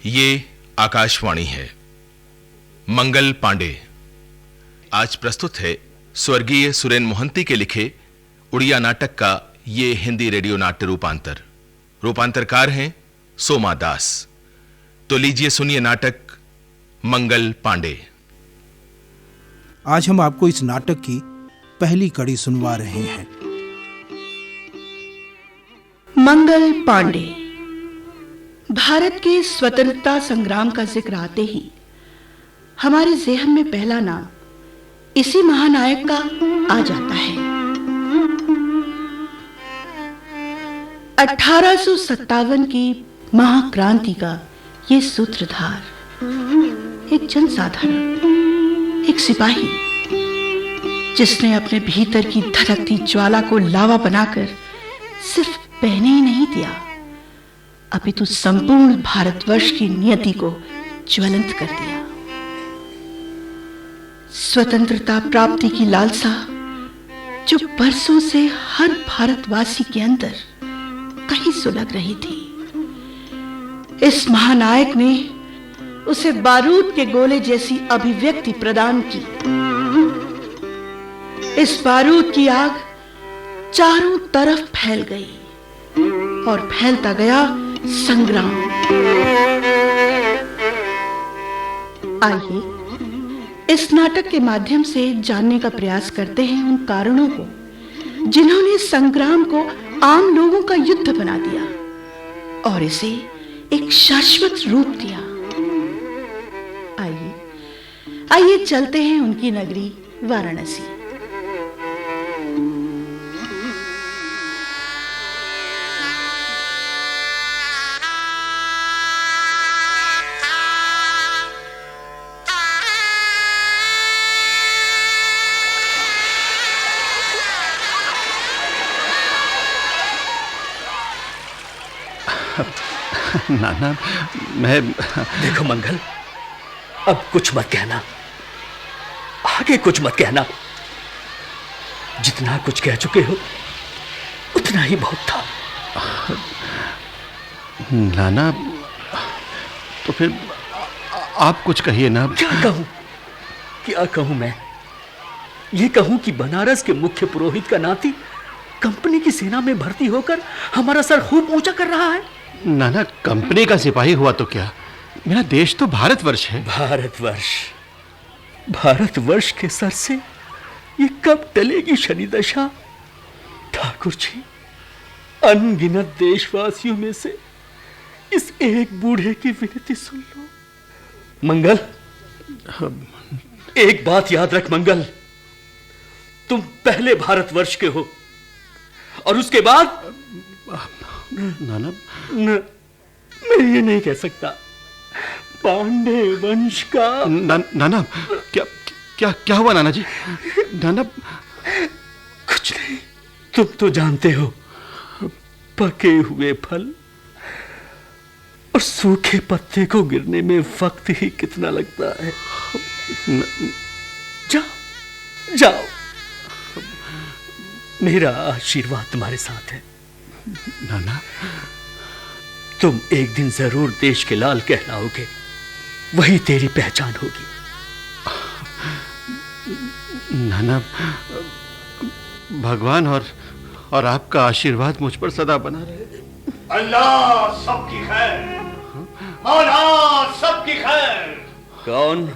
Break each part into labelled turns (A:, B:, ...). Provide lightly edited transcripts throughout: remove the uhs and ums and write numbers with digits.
A: ये आकाशवाणी है। मंगल पांडे आज प्रस्तुत है स्वर्गीय सुरेन मोहंती के लिखे उड़िया नाटक का ये हिंदी रेडियो नाट्य रूपांतरकार हैं सोमा दास। तो लीजिए सुनिए नाटक मंगल पांडे।
B: आज हम आपको इस नाटक की पहली कड़ी सुनवा रहे हैं।
C: मंगल पांडे। भारत के स्वतंत्रता संग्राम का जिक्र आते ही हमारे जेहन में पहला नाम इसी महानायक का आ जाता है। 1857 की महाक्रांति का ये सूत्रधार, एक जनसाधारण, एक सिपाही, जिसने अपने भीतर की धड़कती ज्वाला को लावा बनाकर सिर्फ बहने ही नहीं दिया, अपितु संपूर्ण भारतवर्ष की नियति को ज्वलंत कर दिया। स्वतंत्रता प्राप्ति की लालसा जो बरसों से हर भारतवासी के अंदर कहीं सुलग रही थी, इस महानायक ने उसे बारूद के गोले जैसी अभिव्यक्ति प्रदान की। इस बारूद की आग चारों तरफ फैल गई और फैलता गया संग्राम। आइए इस नाटक के माध्यम से जानने का प्रयास करते हैं उन कारणों को जिन्होंने संग्राम को आम लोगों का युद्ध बना दिया और इसे एक शाश्वत रूप दिया। आइए चलते हैं उनकी नगरी वाराणसी।
D: नाना, मैं
E: देखो मंगल, अब कुछ मत कहना, आगे कुछ मत कहना। जितना कुछ कह चुके हो उतना ही बहुत था।
D: नाना, तो फिर आप कुछ कहिए ना।
E: क्या कहूं मैं? ये कहूं कि बनारस के मुख्य पुरोहित का नाती कंपनी की सेना में भर्ती होकर हमारा सर खूब ऊंचा कर रहा है।
D: नाना, कंपनी का सिपाही हुआ तो क्या, मेरा देश तो भारतवर्ष है।
E: भारतवर्ष के सर से ये कब टलेगी शनि दशा? ठाकुर जी, अनगिनत देशवासियों में से इस एक बूढ़े की विनती सुन लो। मंगल, एक बात याद रख मंगल, तुम पहले भारतवर्ष के हो और उसके बाद
D: नाना,
E: मैं ये नहीं कह सकता, पांडे वंश का।
D: नाना, क्या हुआ नाना जी? नाना,
E: कुछ नहीं, तुम तो जानते हो, पके हुए फल और सूखे पत्ते को गिरने में वक्त ही कितना लगता है। जाओ, मेरा आशीर्वाद तुम्हारे साथ है।
D: नाना,
E: तुम एक दिन जरूर देश के लाल कहलाओगे, वही तेरी पहचान होगी।
D: नाना, भगवान और आपका आशीर्वाद मुझ पर सदा बना रहे।
F: अल्लाह सबकी खैर, मौला सबकी खैर।
E: कौन?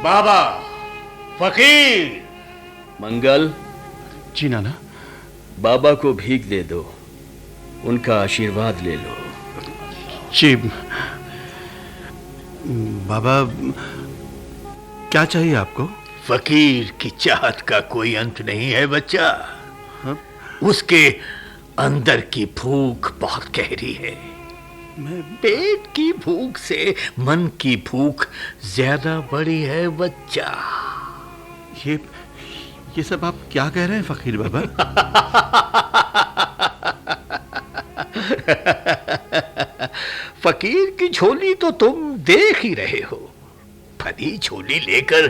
F: बाबा फकीर।
E: मंगल।
D: जी नाना।
E: बाबा को भीख दे दो, उनका आशीर्वाद ले लो।
D: जी बाबा, क्या चाहिए आपको?
F: फकीर की चाहत का कोई अंत नहीं है बच्चा। उसके अंदर की भूख बहुत गहरी है। पेट की भूख से मन की भूख ज्यादा बड़ी है बच्चा।
D: ये सब आप क्या कह रहे हैं फकीर बाबा?
F: फकीर की झोली तो तुम देख ही रहे हो, भरी झोली लेकर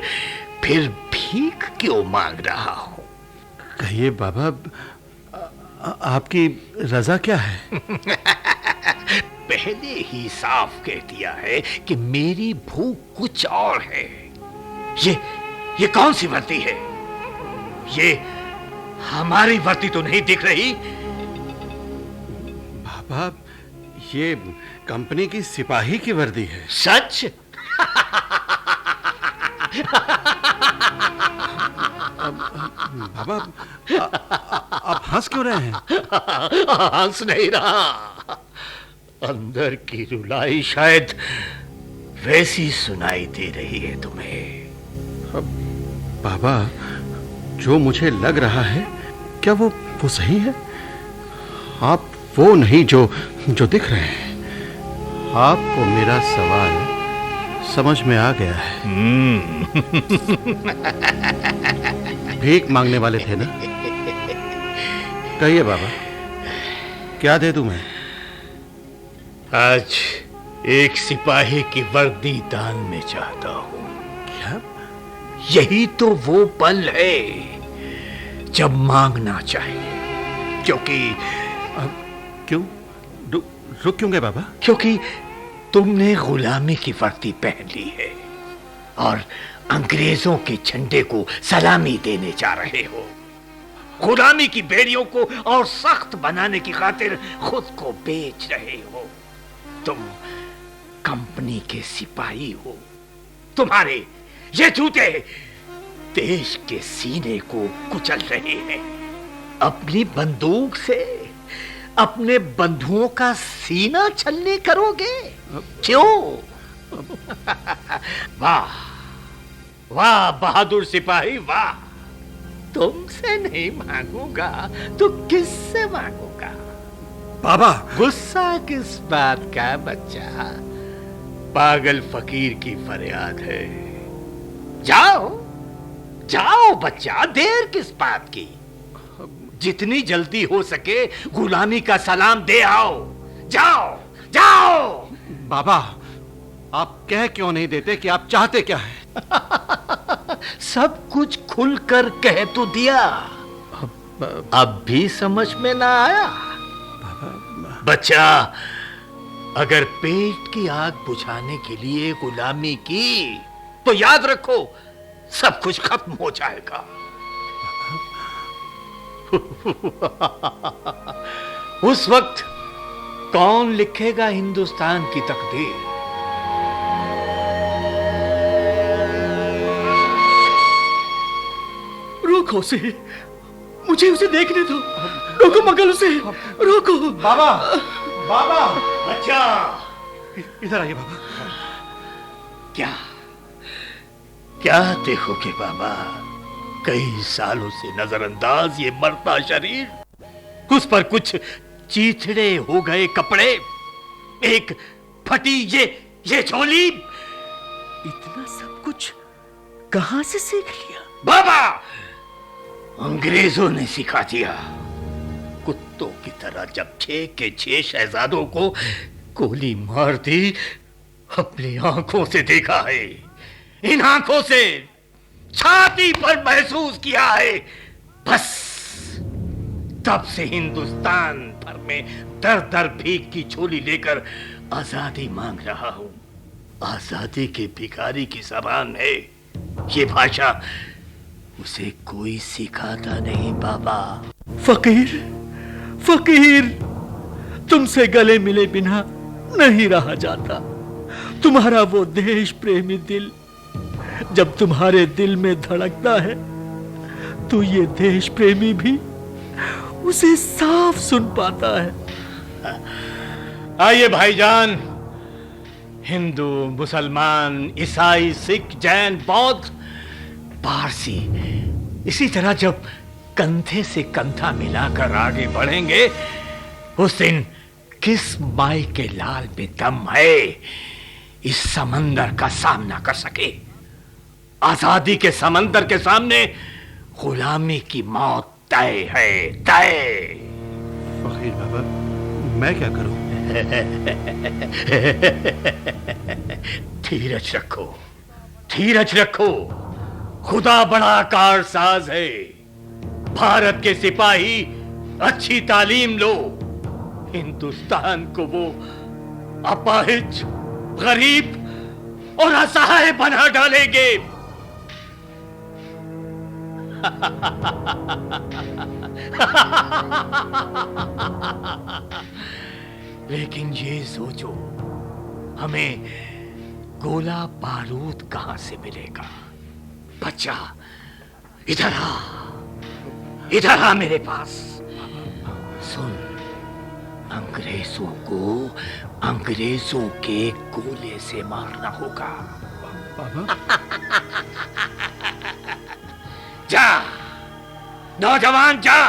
F: फिर भीख क्यों मांग रहा हो?
D: कहिए बाबा, आपकी रजा क्या है?
F: पहले ही साफ कह दिया है कि मेरी भूख कुछ और है। ये कौन सी वर्दी है? ये हमारी वर्दी तो नहीं दिख रही।
D: बाबा, ये कंपनी की सिपाही की वर्दी है।
F: सच?
D: बाबा, आप हंस क्यों रहे हैं?
F: हंस नहीं रहा, अंदर की रुलाई शायद वैसी सुनाई दे रही है तुम्हें।
D: बाबा, जो मुझे लग रहा है, क्या वो सही है? आप वो नहीं जो दिख रहे हैं। आपको मेरा सवाल समझ में आ गया है। भीख मांगने वाले थे ना? कहिए बाबा, क्या दे दूं मैं?
F: आज एक सिपाही की वर्दी दान में चाहता हूं।
D: क्या?
F: यही तो वो पल है जब मांगना चाहिए। क्योंकि
D: क्यों? रुक क्यों गए बाबा?
F: क्योंकि तुमने गुलामी की वर्दी पहन ली है और अंग्रेजों के झंडे को सलामी देने जा रहे हो। गुलामी की बेड़ियों को और सख्त बनाने की खातिर खुद को बेच रहे हो। तुम कंपनी के सिपाही हो। तुम्हारे ये जूते देश के सीने को कुचल रहे हैं। अपनी बंदूक से अपने बंधुओं का सीना छलनी करोगे? क्यों? वाह वाह बहादुर सिपाही, वाह। तुमसे नहीं मांगूंगा तो किससे मांगूंगा?
D: बाबा,
F: गुस्सा किस बात का बच्चा? पागल फकीर की फरियाद है। जाओ जाओ बच्चा, देर किस बात की? जितनी जल्दी हो सके गुलामी का सलाम दे आओ। जाओ जाओ।
D: बाबा, आप कह क्यों नहीं देते कि आप चाहते क्या है?
F: सब कुछ खुलकर कह तो दिया, अब भी समझ में ना आया? बच्चा, अगर पेट की आग बुझाने के लिए गुलामी की तो याद रखो सब कुछ खत्म हो जाएगा। उस वक्त कौन लिखेगा हिंदुस्तान की तकदीर?
E: रोको उसे, मुझे उसे देखने दो। रोको मगल उसे, रोको।
D: बाबा, बाबा,
F: अच्छा,
D: इधर आइए बाबा।
F: क्या क्या देखोगे बाबा? कई सालों से नजरअंदाज ये मरता शरीर, उस पर कुछ चीथड़े हो गए कपड़े, एक फटी ये झोली।
E: इतना सब कुछ कहां से सीख लिया?
F: बाबा, अंग्रेजों ने सिखा दिया। कुत्तों की तरह जब 6 के 6 शहजादों को गोली मार दी, अपनी आंखों से देखा है। इन आंखों से छाती पर महसूस किया है। बस तब से हिंदुस्तान भर में दर दर भीख की झोली लेकर आजादी मांग रहा हूं। आजादी के भिखारी की जबान है ये भाषा, उसे कोई सिखाता नहीं बाबा।
E: फकीर, फकीर, तुमसे गले मिले बिना नहीं रहा जाता। तुम्हारा वो देश प्रेमी दिल जब तुम्हारे दिल में धड़कता है तो ये देश प्रेमी भी उसे साफ सुन पाता है।
F: आइए भाईजान, हिंदू, मुसलमान, ईसाई, सिख, जैन, बौद्ध, पारसी, इसी तरह जब कंधे से कंधा मिलाकर आगे बढ़ेंगे, उस दिन किस माई के लाल में दम है इस समंदर का सामना कर सके? आजादी के समंदर के सामने गुलामी की मौत तय है, तय।
D: फकीर बाबा, मैं क्या करूं?
F: धीरज रखो, धीरज रखो। खुदा बड़ा कारसाज है। भारत के सिपाही अच्छी तालीम लो, हिंदुस्तान को वो अपाहिज, गरीब और असहाय बना डालेंगे। लेकिन ये सोचो, हमें गोला बारूद कहां से मिलेगा? बच्चा, इधर आ, इधर आ मेरे पास। सुन, अंग्रेजों को अंग्रेजों के गोले से मारना होगा। जा नौजवान, जा।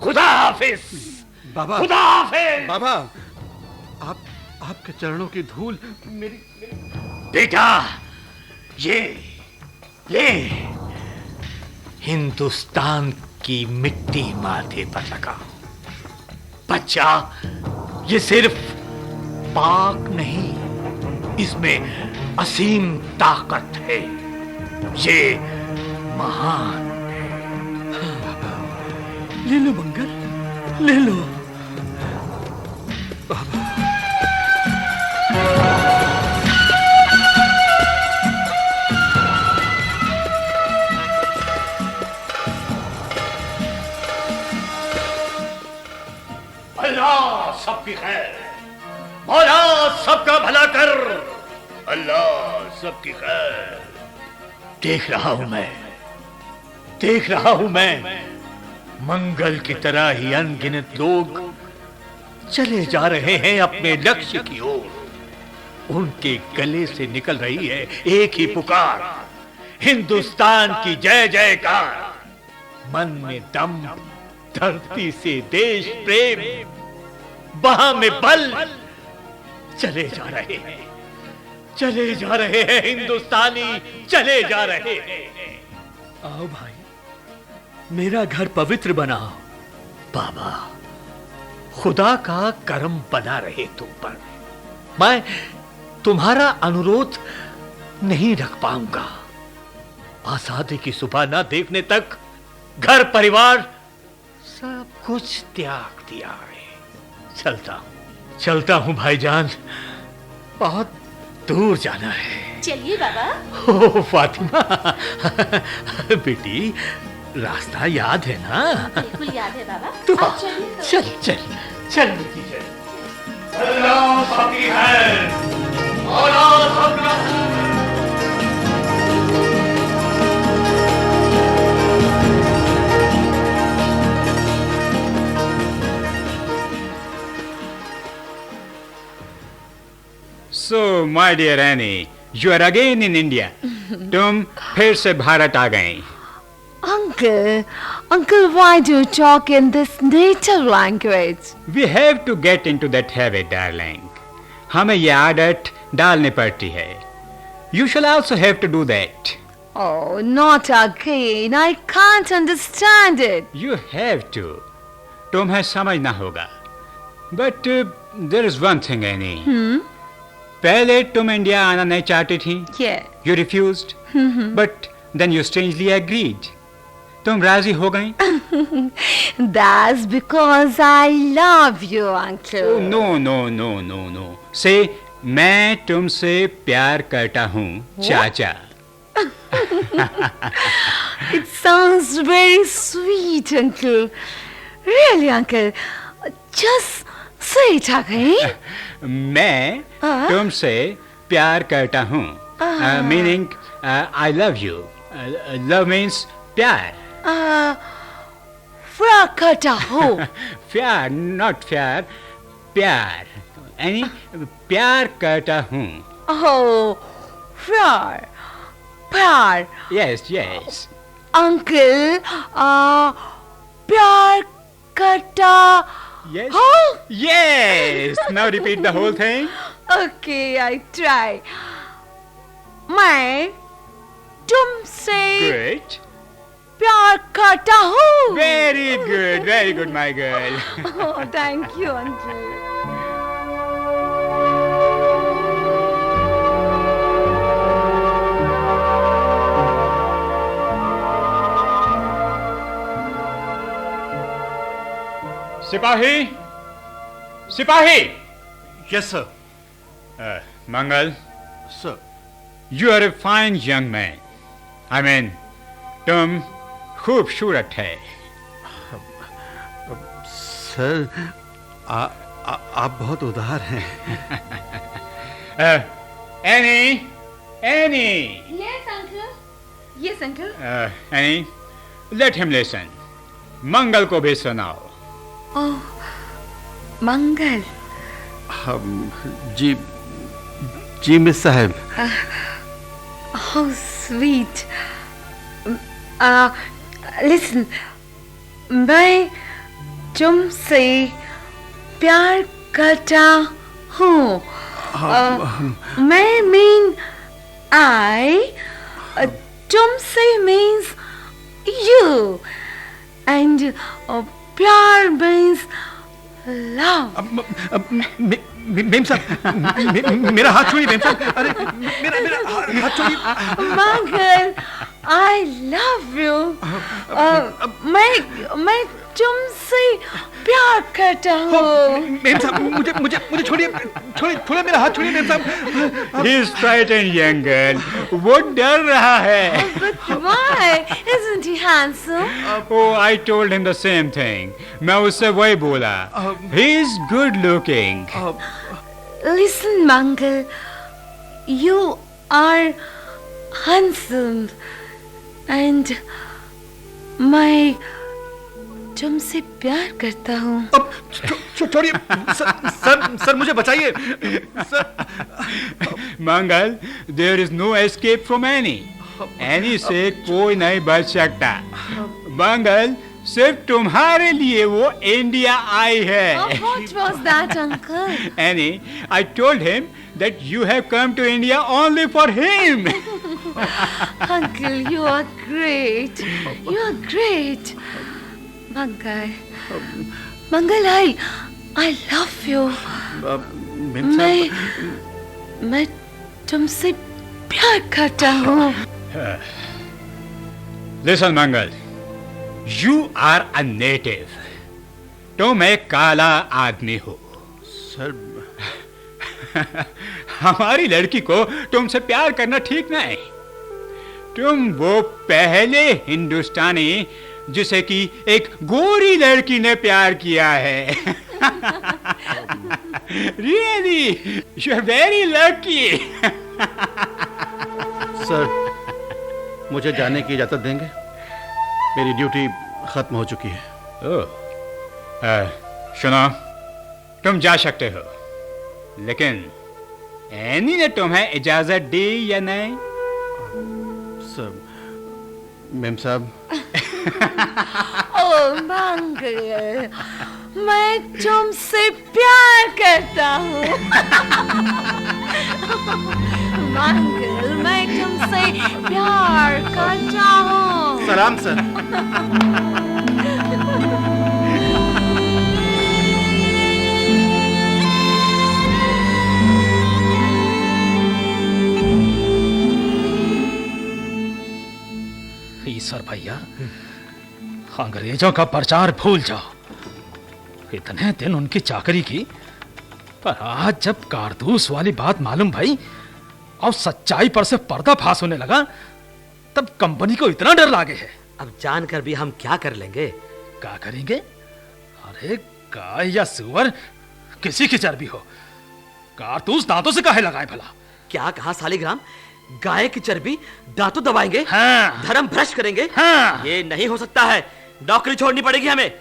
F: खुदा हाफिज।
D: बाबा,
F: खुदा हाफिज।
D: बाबा, आपके चरणों की धूल मेरी।
F: बेटा, ये ले, हिंदुस्तान की मिट्टी माथे पर लगा। बच्चा, ये सिर्फ पाक नहीं, इसमें असीम ताकत है। ये महान।
E: ले लो मंगल, ले लो।
F: अल्लाह सबकी खैर, मौला सबका भला कर, अल्लाह सबकी खैर। देख रहा हूं मैं, देख रहा हूं मैं, मंगल की तरह ही अनगिनत लोग चले जा रहे हैं अपने लक्ष्य की ओर। उनके गले से निकल रही है एक ही पुकार, हिंदुस्तान की जय जयकार। मन में दम, धरती से देश प्रेम, बाह में बल। चले जा रहे हैं, चले जा रहे हैं हिंदुस्तानी, चले जा रहे हैं।
E: आओ भाई, मेरा घर पवित्र बनाओ।
F: बाबा, खुदा का करम बना रहे तुम पर। मैं तुम्हारा अनुरोध नहीं रख पाऊंगा। आजादी की सुबह ना देखने तक घर परिवार सब कुछ त्याग दिया है। चलता हूं भाईजान, बहुत दूर जाना है।
G: चलिए बाबा।
F: ओ फातिमा, बेटी, रास्ता याद है ना?
G: बिल्कुल याद है बाबा।
F: तो
G: आप चलिए तो।
F: चल चल चल बेटी, चल। अल्लाह सबकी है, मौला सबका है।
H: So, my dear Annie, you are again in India. तुम फिर से भारत आ गए।
I: Uncle, why do you talk in this native language?
H: We have to get into that habit, darling. हमें ये आदत डालनी पड़ती है। You shall also have to do that.
I: Oh, not again. I can't understand it.
H: You have to. तुम्हें समझना होगा। But there is one thing, Annie. पहले तुम इंडिया आना नहीं चाहती थी।
I: Yeah.
H: You refused. But then you strangely agreed. तुम राजी हो गई।
I: That's because I love you, Uncle.
H: Oh, no. Say, मैं तुमसे प्यार करता हूँ, चाचा।
I: It sounds very sweet, Uncle. Really, Uncle? Just say it again.
H: मैं तुमसे प्यार करता हूँ, meaning I love you. Love means प्यार.
I: प्यार करता हूँ.
H: प्यार, not प्यार, प्यार. यानी प्यार करता हूँ.
I: Oh, प्यार.
H: Yes.
I: Uncle, प्यार करता.
H: Yes.
I: Oh.
H: Yes. Now repeat the whole thing.
I: Okay, I try. मैं तुमसे
H: Good.
I: प्यार करता हूँ.
H: Very good, my girl.
I: Oh, thank you, Uncle.
H: सिपाही!
D: Yes sir.
H: Mangal,
D: sir
H: you are a fine young man. I mean, तुम खूबसूरत है.
D: Sir आप बहुत उदार हैं.
H: Annie, Annie.
I: Yes, uncle. Yes, uncle.
H: Annie, let him listen. मंगल को भी सुनाओ.
I: Oh, Mangal.
D: जी मिस साहब.
I: How sweet. Listen, मैं तुमसे प्यार करता हूँ. मैं I. तुमसे means you. And प्यार means love.
D: मेम साहब, मेरा हाथ छोड़िए मेम साहब. अरे मेरा हाथ छोड़िए.
I: Mangal, I love you. मैं तुमसे प्यार करता हूँ.
D: मेम साहब, मुझे छोड़िए मेरा हाथ छोड़िए मेम साहब.
H: He is frightened, young girl. वो डर रहा है.
I: But why? Isn't he handsome?
H: Oh, I told him the same thing. मैं उससे वही बोला. He is good looking.
I: Listen, Mangal, you are handsome, and मैं तुमसे प्यार करता हूँ.
D: अब छोड़िए सर, मुझे बचाइए sir.
H: Mangal, there is no escape from Annie. Annie से कोई नहीं बच सकता. मंगल, सिर्फ तुम्हारे लिए वो इंडिया आई है.
I: What was that, uncle?
H: Annie, I told him that you have come to India only for him.
I: Uncle, you are great. You are great. Mangal, I love you. मैं तुमसे प्यार करता हूँ.
H: Listen, Mangal, you are a native. तुम एक काला आदमी हो.
D: सर,
H: हमारी लड़की को तुमसे प्यार करना ठीक नहीं. तुम वो पहले हिंदुस्तानी जिसे कि एक गोरी लड़की ने प्यार किया है. Really, you are very lucky.
D: Sir, मुझे जाने की इजाजत देंगे? मेरी ड्यूटी खत्म हो चुकी है.
H: सुनो, तुम जा सकते हो, लेकिन एनी ने तुम्हें इजाजत दी या नहीं?
D: सर, मेम साहब.
I: Oh, Mangal, मैं तुमसे प्यार करता हूँ. Mangal, मैं तुमसे प्यार करता हूँ.
D: सलाम सर.
E: ईश्वर भैया, अंग्रेजों का प्रचार भूल जाओ. इतने दिन उनकी चाकरी की, पर आज जब कारतूस वाली बात मालूम भई और सच्चाई पर से पर्दाफाश होने लगा, तब कंपनी को इतना डर लागे है.
J: अब जानकर भी हम क्या कर लेंगे?
E: क्या करेंगे? अरे गाय या सुअर, किसी की चर्बी हो, कारतूस दांतों से काहे लगाए भला?
J: क्या कहा सालिग्राम? गाय की चर्बी दांतों दबाएंगे?
E: हाँ।
J: धर्म भ्रष्ट करेंगे?
E: हाँ।
J: ये नहीं हो सकता है. नौकरी छोड़नी पड़ेगी हमें.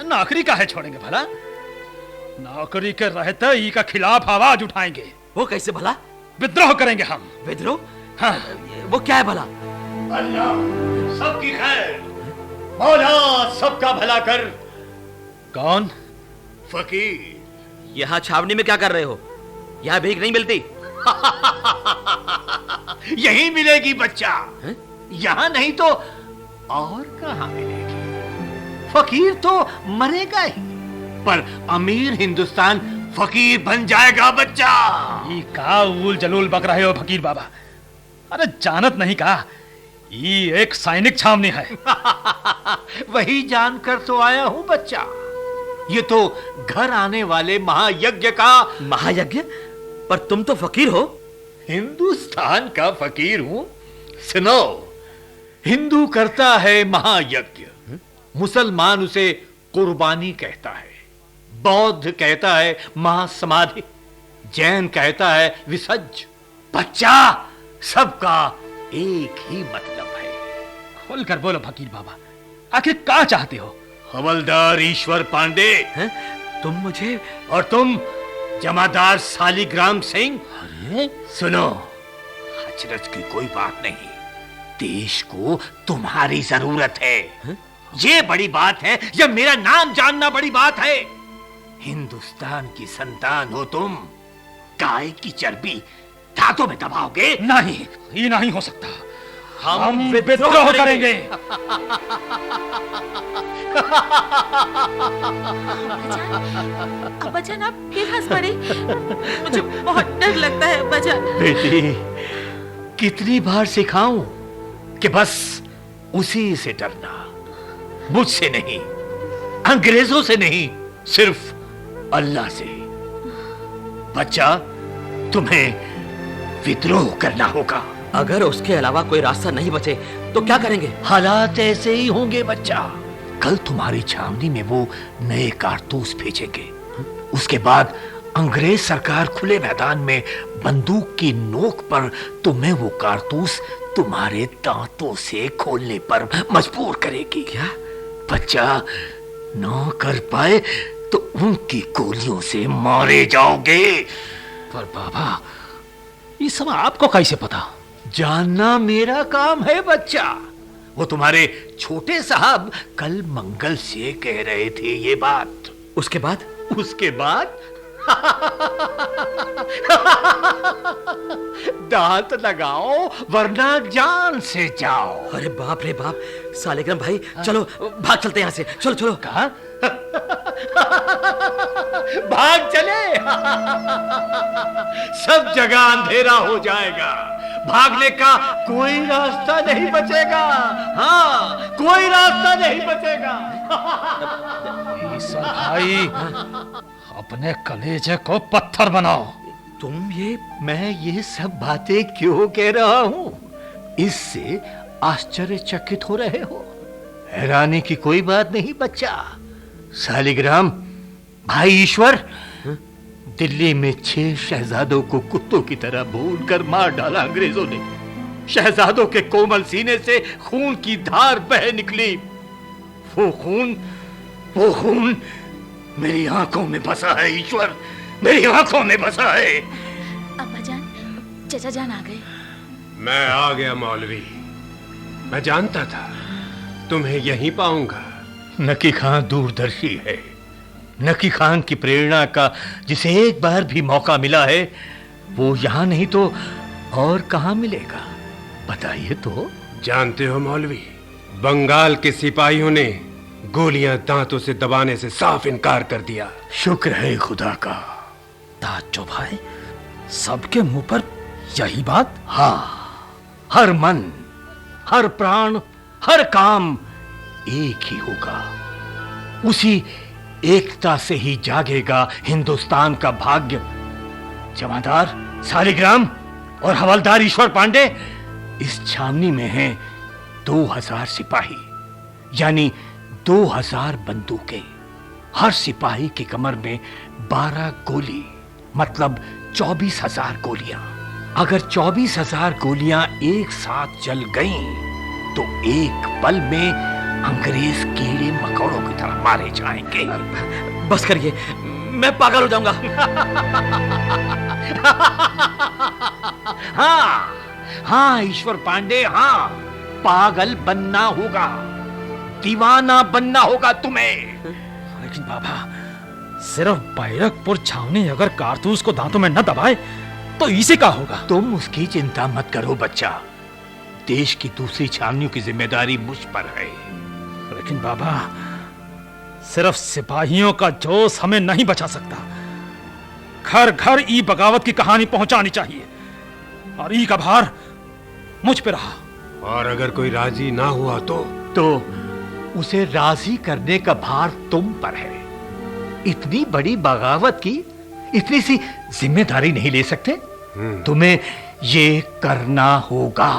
E: नौकरी काहे छोड़ेंगे भला? नौकरी के रहते ही का खिलाफ आवाज उठाएंगे.
J: वो कैसे भला?
E: विद्रोह करेंगे हम.
J: विद्रोह?
E: हाँ.
J: वो क्या है भला?
F: अल्लाह सबकी खैर, मौला सबका भला कर.
E: कौन?
F: फकीर.
J: यहाँ छावनी में क्या कर रहे हो? यहाँ भीख नहीं मिलती.
F: यही मिलेगी बच्चा. यहाँ नहीं तो और कहाँ मिलेगी? फकीर तो मरेगा ही, पर अमीर हिंदुस्तान फकीर बन जाएगा बच्चा.
E: ये का उल जलूल बक रहे हो फकीर बाबा? अरे जानत नहीं का, ये एक सैनिक छावनी है.
F: वही जानकर तो आया हूँ बच्चा. ये तो घर आने वाले महायज्ञ का.
J: महायज्ञ? पर तुम तो फकीर हो।
F: हिंदुस्तान का फकीर हूं। सुनो, हिंदू करता है महायज्ञ, मुसलमान उसे कुर्बानी कहता है, बौद्ध कहता है महासमाधि, जैन कहता है विसर्ज। बच्चा, सबका एक ही मतलब है।
E: खोलकर बोलो फकीर बाबा, आखिर क्या चाहते हो?
F: हवलदार ईश्वर पांडे।
J: हैं? तुम मुझे?
F: और तुम जमादार सालिग्राम सिंह।
J: अरे
F: सुनो, हचरज की कोई बात नहीं, देश को तुम्हारी जरूरत है। ये बड़ी बात है, या मेरा नाम जानना बड़ी बात है। हिंदुस्तान की संतान हो तुम, गाय की चर्बी दांतों में दबाओगे?
E: नहीं, ये नहीं हो सकता।
F: हम
E: विद्रोह करेंगे।
G: अब्बाजान आप फिर हंस पड़े। मुझे बहुत डर लगता है अब्बाजान।
F: बेटी, कितनी बार सिखाऊं कि बस उसी से डरना, मुझसे नहीं, अंग्रेजों से नहीं, सिर्फ अल्लाह से। बच्चा, तुम्हें विद्रोह करना होगा।
J: अगर उसके अलावा कोई रास्ता नहीं बचे तो क्या करेंगे?
F: हालात ऐसे ही होंगे बच्चा। कल तुम्हारी छावनी में वो नए कारतूस भेजेंगे। उसके बाद अंग्रेज सरकार खुले मैदान में बंदूक की नोक पर तुम्हें वो कारतूस तुम्हारे दांतों से खोलने पर मजबूर करेगी।
J: क्या?
F: बच्चा, ना कर पाए तो उनकी गोलियों से मारे जाओगे।
E: पर बाबा, ये सब आपको कैसे पता?
F: जानना मेरा काम है बच्चा। वो तुम्हारे छोटे साहब कल मंगल से कह रहे थे ये बात।
J: उसके बाद?
F: उसके बाद दांत लगाओ वरना जान से जाओ।
J: अरे बाप रे बाप, सालिग्राम भाई, चलो भाग चलते यहाँ से। चलो चलो।
F: कहा? भाग चले? सब जगह अंधेरा हो जाएगा, भागने का कोई रास्ता नहीं बचेगा। हाँ, कोई रास्ता नहीं बचेगा।
E: ईश्वर भाई, अपने कलेजे को पत्थर बनाओ।
J: तुम ये?
F: मैं ये सब बातें क्यों कह रहा हूं? इससे आश्चर्यचकित हो रहे हो? हैरानी की कोई बात नहीं बच्चा। सालिग्राम, भाई ईश्वर, दिल्ली में 6 शहजादों को कुत्तों की तरह भून कर मार डाला अंग्रेजों ने। शहजादों के कोमल सीने से खून की धार बह निकली। वो खून मेरी आंखों में बसा है ईश्वर, मेरी आंखों में बसा है।
G: अब्बाजान, चचा जान आ गए।
K: मैं आ गया मौलवी। मैं जानता था तुम्हें यहीं पाऊंगा।
F: नकी खान दूरदर्शी है। नकी खान की प्रेरणा का जिसे एक बार भी मौका मिला है, वो यहां नहीं तो और कहां मिलेगा? बताइए तो।
K: जानते हो मौलवी, बंगाल के सिपाहियों ने गोलियां दांतों से दबाने से साफ इनकार कर दिया।
F: शुक्र है खुदा का।
E: ताज्जुब है, सबके मुंह पर यही बात?
F: हाँ, हर मन, हर प्राण, हर काम एक ही होगा। उसी एकता से ही जागेगा हिंदुस्तान का भाग्य। जमादार सालिग्राम और हवलदार ईश्वर पांडे इस छावनी में हैं 2000 सिपाही, यानी 2000 बंदूकें। हर सिपाही की कमर में 12 गोली, मतलब 24,000 गोलियां। अगर 24,000 गोलियां एक साथ जल गईं, तो एक पल में अंग्रेज कीड़े मकोड़ों की तरह मारे जाएंगे।
J: बस करिए, मैं पागल हो जाऊंगा।
F: हाँ ईश्वर पांडे, हाँ, पागल बनना होगा, दीवाना बनना होगा तुम्हें।
E: लेकिन बाबा, सिर्फ बैरकपुर छावनी अगर कारतूस को दांतों में न दबाए तो इसे क्या होगा?
F: तुम उसकी चिंता मत करो बच्चा। देश की दूसरी छावनियों की जिम्मेदारी मुझ पर है।
E: लेकिन बाबा, सिर्फ सिपाहियों का जोश हमें नहीं बचा सकता। घर घर ई बगावत की कहानी पहुंचानी चाहिए, और ई का भार मुझ पे रहा।
K: और अगर कोई राजी ना हुआ तो
F: उसे राजी करने का भार तुम पर है। इतनी बड़ी बगावत की इतनी सी जिम्मेदारी नहीं ले सकते? तुम्हें ये करना होगा।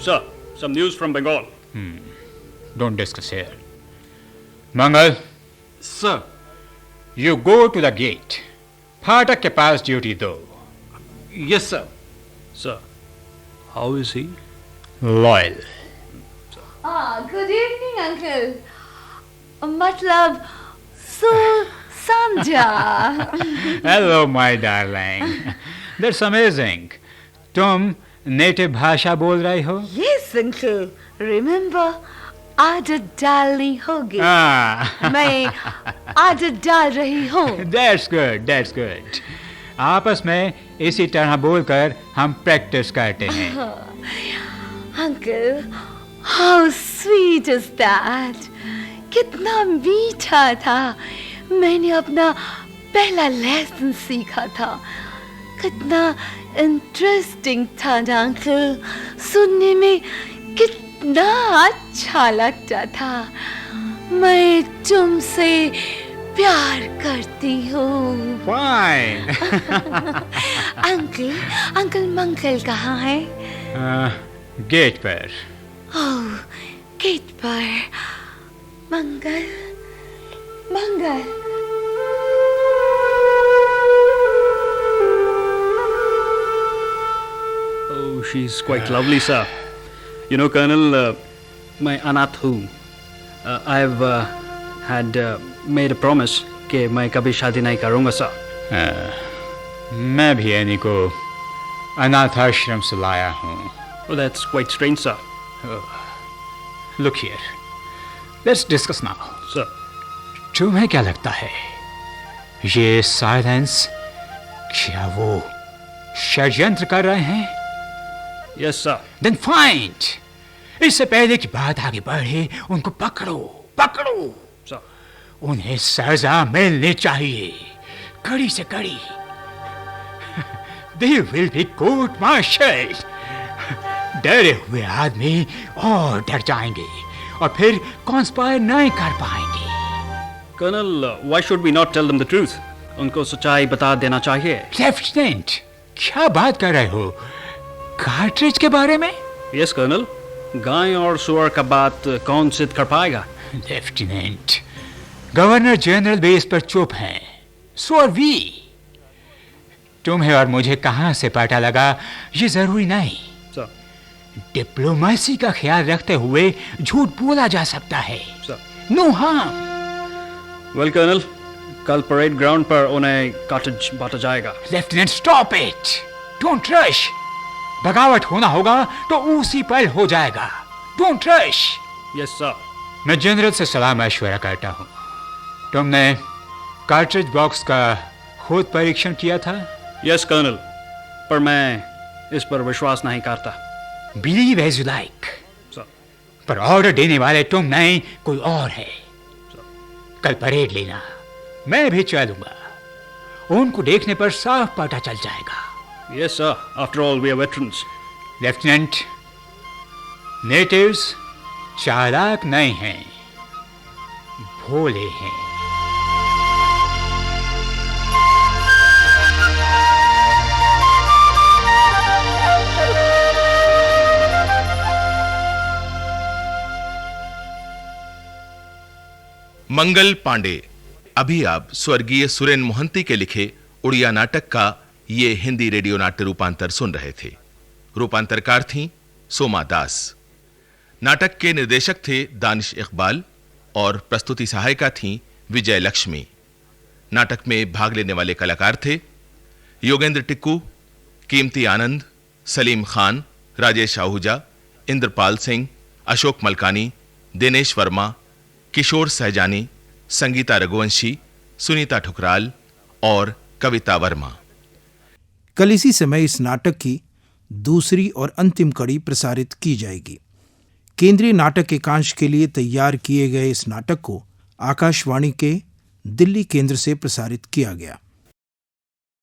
E: Sir, some news from Bengal.
H: Don't discuss here. Mangal,
D: sir.
H: you go to the gate. फाटक के पास ड्यूटी दो.
D: Yes sir.
E: Sir, how is he?
H: Loyal.
I: Good evening, uncle. मतलब समझा.
H: Hello, my darling. That's amazing. तुम native भाषा बोल रही हो?
I: Yes, uncle. Remember, आदत डालनी होगी. मैं आदत डाल रही हूँ.
H: That's good, that's good. आपस में इसी तरह बोलकर हम प्रैक्टिस करते हैं.
I: Uncle, how sweet is that? कितना मीठा था. मैंने अपना पहला लेसन सीखा था. कितना इंटरेस्टिंग था ना अंकल. सुनने में कितना अच्छा लगता था. मैं तुमसे प्यार करती हूँ.
H: Fine.
I: अंकल मंगल कहाँ है?
H: गेट पर.
I: ओह, गेट पर. मंगल.
E: Oh, she's quite lovely, sir. You know, Colonel, मैं अनाथ हूँ. I've had made a promise कि मैं कभी शादी नहीं करूँगा, sir.
H: मैं भी एनी को अनाथ आश्रम से लाया हूँ.
E: Oh, that's quite strange, sir.
H: Look here. Let's discuss now.
E: Sir.
H: तुम्हें क्या लगता है? ये साइलेंस क्या वो षड्यंत्र कर रहे हैं?
E: Yes, sir.
H: Then find. इससे पहले कि बात आगे बढ़े, उनको पकड़ो.
E: Sir.
H: उन्हें सजा मिलनी चाहिए, कड़ी से कड़ी. They will be court-martialed. डरे हुए आदमी और डर जाएंगे और फिर कॉन्स्पायर नहीं कर पाएंगे.
E: Colonel, why should we not tell them the truth? उनको सच्चाई बता देना चाहिए.
H: लेफ्टिनेंट, क्या बात कर रहे हो? कार्ट्रिज के बारे में?
E: Yes, Colonel. गाय और सुअर का बात कौन सिद्ध कर पाएगा?
H: लेफ्टिनेंट, गवर्नर जनरल भी इस पर चुप हैं. सुअर भी. तुम्हें और मुझे कहां से पता लगा ये जरूरी नहीं.
E: Sir.
H: डिप्लोमेसी का ख्याल रखते हुए झूठ बोला जा सकता है.
E: Sir.
H: No harm.
E: Well, Colonel, कल परेड ग्राउंड पर उन्हें कॉटेज बांटा जाएगा.
H: Lieutenant, stop it. Don't rush. बगावत होना होगा तो उसी पल हो जाएगा. Don't rush.
E: Yes, sir.
H: मैं जनरल से सलाह मशवरा करता हूँ. तुमने कार्ट्रिज बॉक्स का खुद परीक्षण किया था?
E: Yes, Colonel. पर मैं इस पर विश्वास नहीं करता.
H: Believe as you like.
E: Sir.
H: पर ऑर्डर देने वाले तुम नहीं, कोई और है. कल परेड लेना, मैं भी चलूंगा. उनको देखने पर साफ पता चल जाएगा.
E: Yes, sir. After all, we are veterans.
H: Lieutenant, natives चालाक नहीं हैं, भोले हैं.
A: मंगल पांडे. अभी आप स्वर्गीय सुरेन मोहंती के लिखे उड़िया नाटक का ये हिंदी रेडियो नाट्य रूपांतर सुन रहे थे. रूपांतरकार थीं सोमा दास. नाटक के निर्देशक थे दानिश इकबाल और प्रस्तुति सहायिका थीं विजय लक्ष्मी. नाटक में भाग लेने वाले कलाकार थे योगेंद्र टिक्कू, कीमती आनंद, सलीम खान, राजेश आहूजा, इंद्रपाल सिंह, अशोक मलकानी, दिनेश वर्मा, किशोर सहजानी, संगीता रघुवंशी, सुनीता ठुकराल और कविता वर्मा.
B: कल इसी समय इस नाटक की दूसरी और अंतिम कड़ी प्रसारित की जाएगी. केंद्रीय नाटक एकांश के लिए तैयार किए गए इस नाटक को आकाशवाणी के दिल्ली केंद्र से प्रसारित किया गया.